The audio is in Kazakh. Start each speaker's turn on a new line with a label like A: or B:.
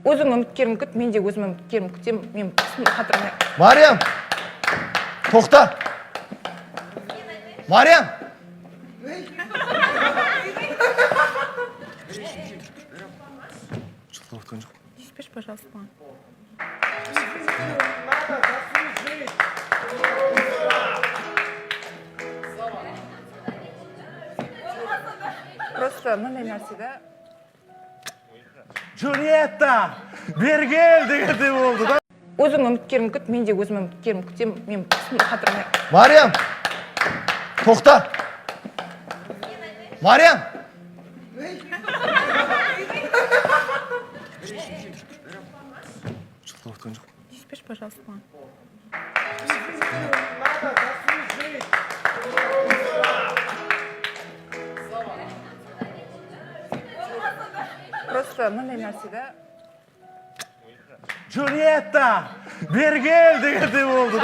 A: Өзің үміткерім күт, мен де өзім үміткерім күтем. Мен қатырмай.
B: Мариям! Тоқта! Мариям!
A: Спишь, пожалуйста. Просто мындай нәрседе
B: Джульетта! Бергел дегенде болды да.
A: өзің үміткерім күт, мен де өзім үміткерім күтем. Мен қатырмай.
B: Мариям! Тоқта! Мариям!
A: Спишь, пожалуйста. Просто мындай нәрседе
B: Джульетта! Бергел дегенде болды да.